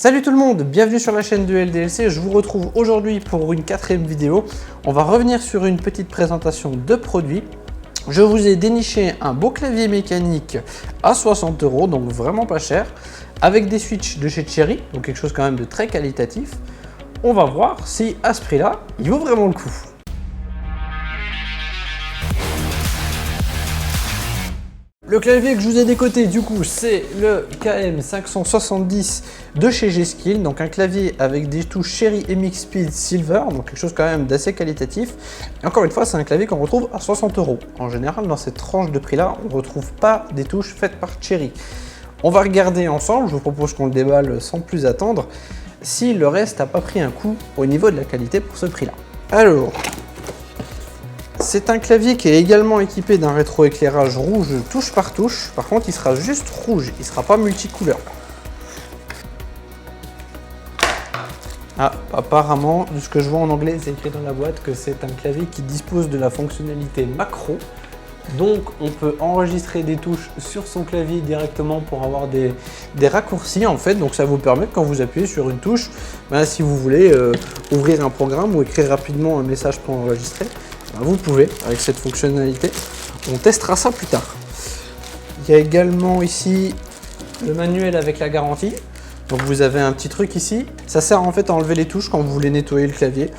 Salut tout le monde, bienvenue sur la chaîne de LDLC, je vous retrouve aujourd'hui pour une 4e vidéo. On va revenir sur une petite présentation de produits. Je vous ai déniché un beau clavier mécanique à 60 €, donc vraiment pas cher, avec des switches de chez Cherry, donc quelque chose quand même de très qualitatif. On va voir si à ce prix-là, il vaut vraiment le coup. Le clavier que je vous ai décoté du coup c'est le KM570 de chez G-Skill, donc un clavier avec des touches Cherry MX Speed Silver, donc quelque chose quand même d'assez qualitatif. Et encore une fois c'est un clavier qu'on retrouve à 60 €. En général dans cette tranche de prix là on ne retrouve pas des touches faites par Cherry. On va regarder ensemble, je vous propose qu'on le déballe sans plus attendre, si le reste n'a pas pris un coup au niveau de la qualité pour ce prix là. Alors... c'est un clavier qui est également équipé d'un rétroéclairage rouge touche par touche. Par contre, il sera juste rouge, il ne sera pas multicouleur. Ah, apparemment, de ce que je vois en anglais, c'est écrit dans la boîte que c'est un clavier qui dispose de la fonctionnalité macro. Donc, on peut enregistrer des touches sur son clavier directement pour avoir des raccourcis en fait. Donc, ça vous permet quand vous appuyez sur une touche, si vous voulez ouvrir un programme ou écrire rapidement un message pour enregistrer, vous pouvez avec cette fonctionnalité. On testera ça plus tard. Il y a également ici le manuel avec la garantie. Donc vous avez un petit truc ici. Ça sert en fait à enlever les touches quand vous voulez nettoyer le clavier.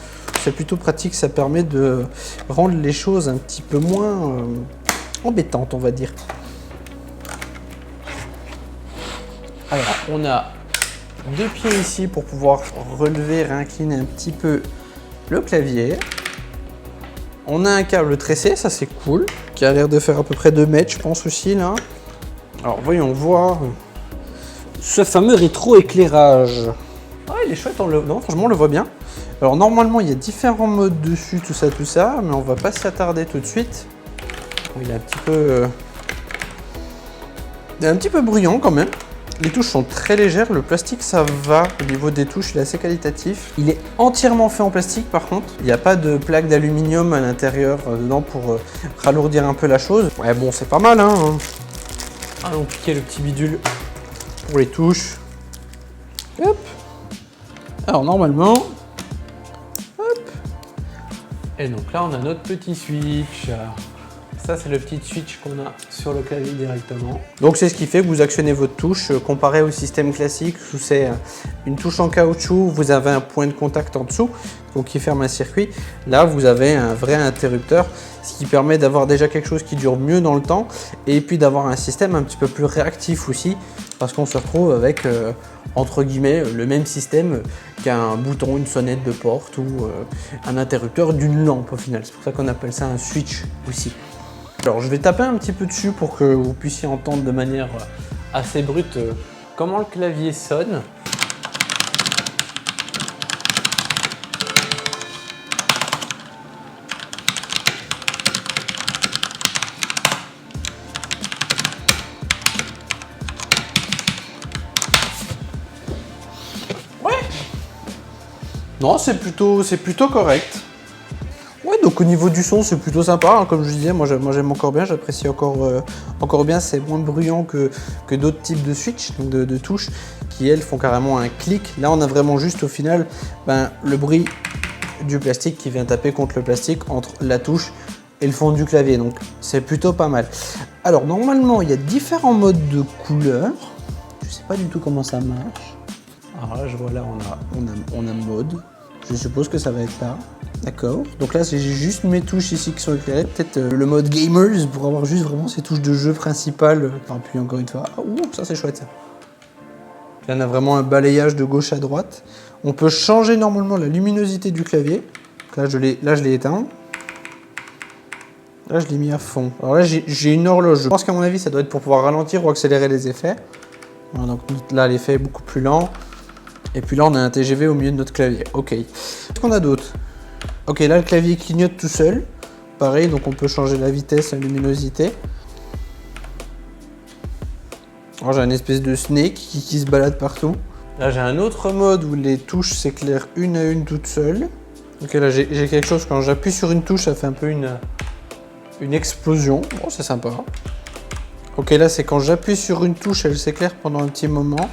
C'est plutôt pratique, ça permet de rendre les choses un petit peu moins embêtantes, on va dire. Alors on a deux pieds ici pour pouvoir relever, réincliner un petit peu le clavier. On a un câble tressé, ça c'est cool, qui a l'air de faire à peu près 2 mètres, je pense aussi là. Alors voyons voir ce fameux rétroéclairage. Ah, il est chouette, non, franchement on le voit bien. Alors normalement il y a différents modes dessus, tout ça, mais on va pas s'y attarder tout de suite. Il est un petit peu bruyant quand même. Les touches sont très légères, le plastique ça va, au niveau des touches il est assez qualitatif. Il est entièrement fait en plastique par contre, il n'y a pas de plaque d'aluminium à l'intérieur dedans pour ralourdir un peu la chose. Ouais bon c'est pas mal hein. Allons piquer le petit bidule pour les touches. Hop. Alors normalement, hop. Et donc là on a notre petit switch. Ça, c'est le petit switch qu'on a sur le clavier directement. Donc, c'est ce qui fait que vous actionnez votre touche comparé au système classique où c'est une touche en caoutchouc, vous avez un point de contact en dessous, donc qui ferme un circuit. Là, vous avez un vrai interrupteur, ce qui permet d'avoir déjà quelque chose qui dure mieux dans le temps et puis d'avoir un système un petit peu plus réactif aussi parce qu'on se retrouve avec, entre guillemets, le même système qu'un bouton, une sonnette de porte ou un interrupteur d'une lampe au final. C'est pour ça qu'on appelle ça un switch aussi. Alors je vais taper un petit peu dessus pour que vous puissiez entendre de manière assez brute comment le clavier sonne. Ouais. Non, c'est plutôt correct. Ouais, donc au niveau du son, c'est plutôt sympa, hein, comme je disais, moi j'aime encore bien, j'apprécie encore bien, c'est moins bruyant que d'autres types de switch, donc de touches, qui elles font carrément un clic. Là on a vraiment juste au final le bruit du plastique qui vient taper contre le plastique entre la touche et le fond du clavier, donc c'est plutôt pas mal. Alors normalement il y a différents modes de couleurs, je sais pas du tout comment ça marche. Alors là je vois là on a mode, je suppose que ça va être là. D'accord, donc là j'ai juste mes touches ici qui sont éclairées, peut-être le mode gamers pour avoir juste vraiment ces touches de jeu principales. Puis encore une fois, ça c'est chouette ça. Là on a vraiment un balayage de gauche à droite. On peut changer normalement la luminosité du clavier. Là je l'ai éteint. Là je l'ai mis à fond. Alors là j'ai une horloge, je pense qu'à mon avis ça doit être pour pouvoir ralentir ou accélérer les effets. Voilà, donc là l'effet est beaucoup plus lent. Et puis là on a un TGV au milieu de notre clavier, ok. Qu'est-ce qu'on a d'autre? Ok, là le clavier clignote tout seul. Pareil, donc on peut changer la vitesse, la luminosité. Alors j'ai une espèce de snake qui se balade partout. Là j'ai un autre mode où les touches s'éclairent une à une toutes seules. Ok, là j'ai quelque chose, quand j'appuie sur une touche, ça fait un peu une explosion. Bon, c'est sympa. Ok, là c'est quand j'appuie sur une touche, elle s'éclaire pendant un petit moment.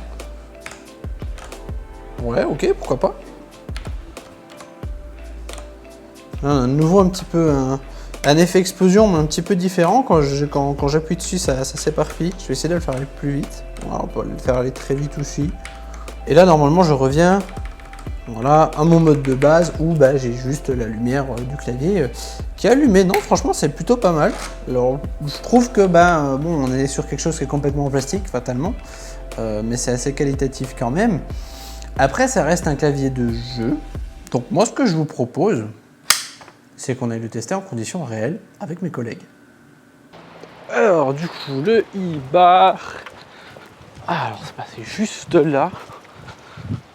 Ouais, ok, pourquoi pas. À nouveau un petit peu un effet explosion, mais un petit peu différent. Quand j'appuie dessus, ça s'éparpille. Je vais essayer de le faire aller plus vite. Voilà, on peut le faire aller très vite aussi. Et là, normalement, je reviens voilà, à mon mode de base où bah, j'ai juste la lumière du clavier qui est allumée. Non, franchement, c'est plutôt pas mal. Alors, je trouve que bon, on est sur quelque chose qui est complètement en plastique, fatalement. Mais c'est assez qualitatif quand même. Après, ça reste un clavier de jeu. Donc moi, ce que je vous propose, c'est qu'on aille le tester en conditions réelles avec mes collègues. Alors du coup, le e-bar. Alors c'est juste là.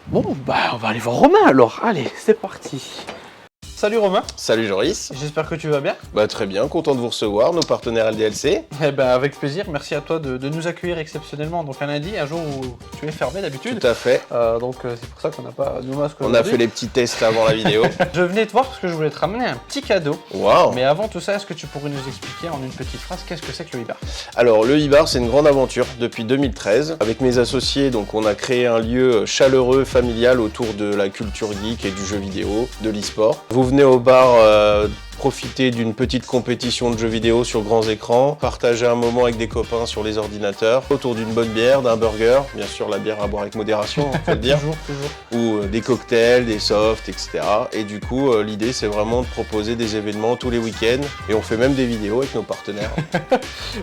Bon, bah on va aller voir Romain alors. Allez, c'est parti. Salut Romain. Salut Joris. J'espère que tu vas bien. Bah très bien, content de vous recevoir, nos partenaires LDLC. Eh ben avec plaisir, merci à toi de nous accueillir exceptionnellement. Donc un lundi, un jour où tu es fermé d'habitude. Tout à fait. Donc c'est pour ça qu'on n'a pas nos masques. On a fait les petits tests avant la vidéo. Je venais te voir parce que je voulais te ramener un petit cadeau. Waouh. Mais avant tout ça, est-ce que tu pourrais nous expliquer en une petite phrase qu'est-ce que c'est que le e-bar? Alors le e-bar, c'est une grande aventure depuis 2013. Avec mes associés, donc on a créé un lieu chaleureux, familial autour de la culture geek et du jeu vidéo, de l'e-sport. Vous venez au bar profiter d'une petite compétition de jeux vidéo sur grands écrans, partager un moment avec des copains sur les ordinateurs, autour d'une bonne bière, d'un burger, bien sûr la bière à boire avec modération, on peut le dire, toujours. ou des cocktails, des softs, etc. Et du coup, l'idée c'est vraiment de proposer des événements tous les week-ends, et on fait même des vidéos avec nos partenaires.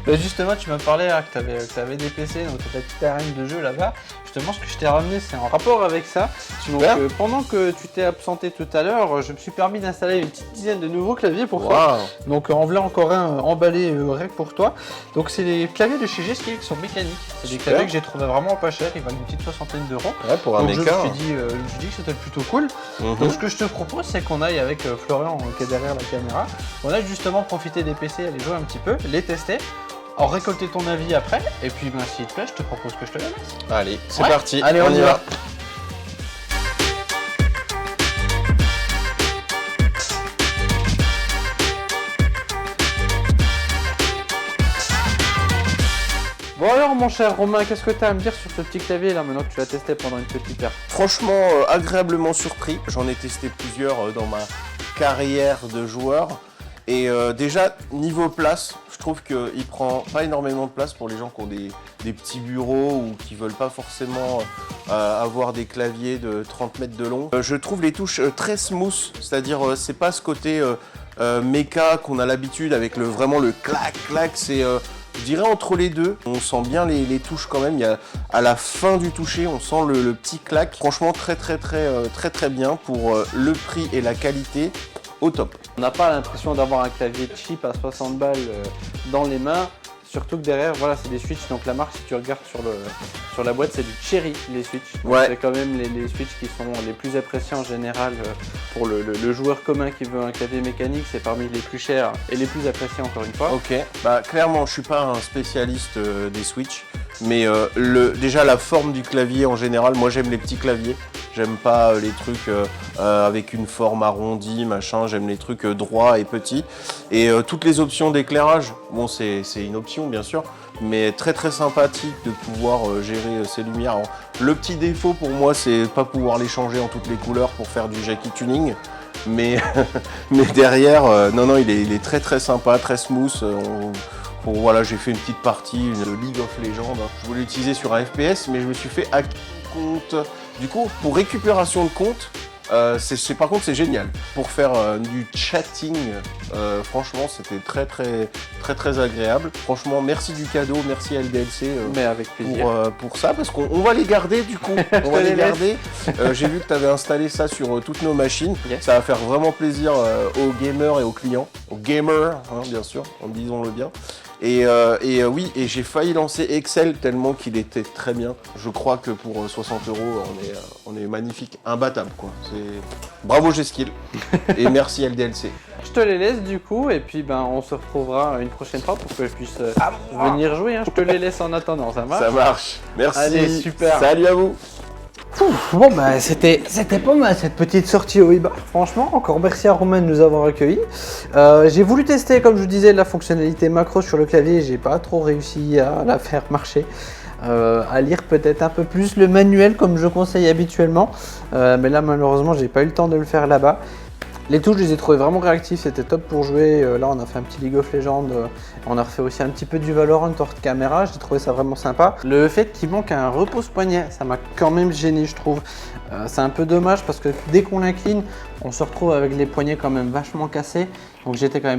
Bah justement, tu m'as parlé que tu avais des PC, donc tu as ta petite arène de jeu là-bas. Justement, ce que je t'ai ramené, c'est en rapport avec ça. Donc, pendant que tu t'es absenté tout à l'heure, je me suis permis d'installer une petite dizaine de nouveaux claviers pour toi. Donc, en voilà encore un emballé rien que pour toi. Donc, c'est les claviers de chez G-Skill qui sont mécaniques. C'est des claviers que j'ai trouvé vraiment pas cher. Ils valent une petite soixantaine d'euros. Ouais, pour un méca. Je me suis dit que c'était plutôt cool. Donc, ce que je te propose, c'est qu'on aille avec Florian qui est derrière la caméra. On a justement profité des PC, aller jouer un petit peu, les tester. En récolter ton avis après, et puis s'il te plaît, je te propose que je te la laisse. Allez, c'est parti, allez, on y va. Bon alors mon cher Romain, qu'est-ce que tu as à me dire sur ce petit clavier là maintenant que tu l'as testé pendant une petite heure? Franchement, agréablement surpris. J'en ai testé plusieurs dans ma carrière de joueur. Et déjà, niveau place, je trouve qu'il prend pas énormément de place pour les gens qui ont des petits bureaux ou qui veulent pas forcément avoir des claviers de 30 mètres de long. Je trouve les touches très smooth, c'est-à-dire c'est pas ce côté méca qu'on a l'habitude avec vraiment le clac-clac, c'est je dirais entre les deux. On sent bien les touches quand même, il y a, à la fin du toucher, on sent le petit clac. Franchement très bien pour le prix et la qualité. Au top. On n'a pas l'impression d'avoir un clavier cheap à 60 balles dans les mains, surtout que derrière, voilà, c'est des switches. Donc la marque, si tu regardes sur la boîte, c'est du Cherry, les switches. Ouais. C'est quand même les switches qui sont les plus appréciés en général pour le joueur commun qui veut un clavier mécanique. C'est parmi les plus chers et les plus appréciés encore une fois. Ok, bah clairement, je suis pas un spécialiste des switches, mais déjà la forme du clavier en général, moi j'aime les petits claviers. J'aime pas les trucs avec une forme arrondie, machin, j'aime les trucs droits et petits. Et toutes les options d'éclairage, bon c'est une option bien sûr, mais très sympathique de pouvoir gérer ces lumières. Alors, le petit défaut pour moi, c'est pas pouvoir les changer en toutes les couleurs pour faire du Jackie tuning. Mais, mais derrière, non, il est très sympa, très smooth. Voilà, j'ai fait une petite partie de League of Legends. Je voulais l'utiliser sur un FPS, mais je me suis fait hacker compte. Du coup, pour récupération de compte, par contre c'est génial. Pour faire du chatting, franchement c'était très agréable. Franchement merci du cadeau, merci à LDLC mais avec plaisir. Pour ça, parce qu'on va les garder du coup. On va les garder. J'ai vu que tu avais installé ça sur toutes nos machines. Yes. Ça va faire vraiment plaisir aux gamers et aux clients. Aux gamers, hein, bien sûr, disons-le bien. Et oui, et j'ai failli lancer Excel tellement qu'il était très bien. Je crois que pour 60 €, on est magnifique, imbattable quoi. Bravo G-Skill et merci LDLC. Je te les laisse du coup et puis on se retrouvera une prochaine fois pour que je puisse venir jouer. Hein. Je te les laisse en attendant, ça marche? Ça marche. Merci. Allez, super. Salut à vous. Bon c'était pas mal cette petite sortie au e-bar. Franchement, encore merci à Romain de nous avoir accueillis. J'ai voulu tester, comme je vous disais, la fonctionnalité macro sur le clavier. J'ai pas trop réussi à la faire marcher. à lire peut-être un peu plus le manuel comme je conseille habituellement. Mais là malheureusement j'ai pas eu le temps de le faire là-bas. Les touches, je les ai trouvées vraiment réactives, c'était top pour jouer. Là, on a fait un petit League of Legends, on a refait aussi un petit peu du Valorant hors de caméra, j'ai trouvé ça vraiment sympa. Le fait qu'il manque un repose-poignet, ça m'a quand même gêné, je trouve. C'est un peu dommage parce que dès qu'on l'incline, on se retrouve avec les poignets quand même vachement cassés. Donc j'étais quand même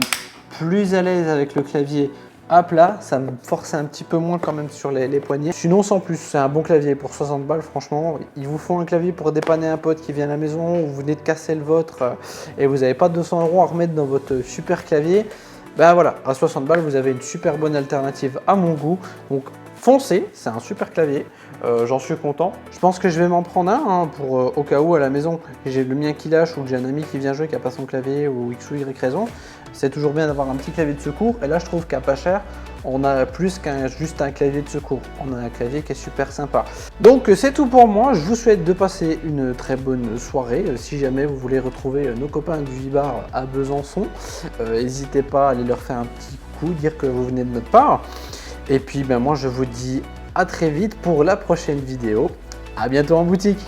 plus à l'aise avec le clavier à plat, ça me forçait un petit peu moins quand même sur les poignets. Sinon sans plus, c'est un bon clavier pour 60 balles franchement. Il vous faut un clavier pour dépanner un pote qui vient à la maison, ou vous venez de casser le vôtre et vous n'avez pas 200 € à remettre dans votre super clavier. Ben voilà, à 60 balles vous avez une super bonne alternative à mon goût. Donc foncez, c'est un super clavier, j'en suis content. Je pense que je vais m'en prendre un pour au cas où à la maison j'ai le mien qui lâche ou que j'ai un ami qui vient jouer qui n'a pas son clavier ou X ou Y raison. C'est toujours bien d'avoir un petit clavier de secours et là je trouve qu'à pas cher on a plus qu'un juste un clavier de secours, on a un clavier qui est super sympa. Donc c'est tout pour moi, je vous souhaite de passer une très bonne soirée. Si jamais vous voulez retrouver nos copains du Vibar à Besançon, n'hésitez pas à aller leur faire un petit coup, dire que vous venez de notre part. Et puis ben moi je vous dis à très vite pour la prochaine vidéo. À bientôt en boutique.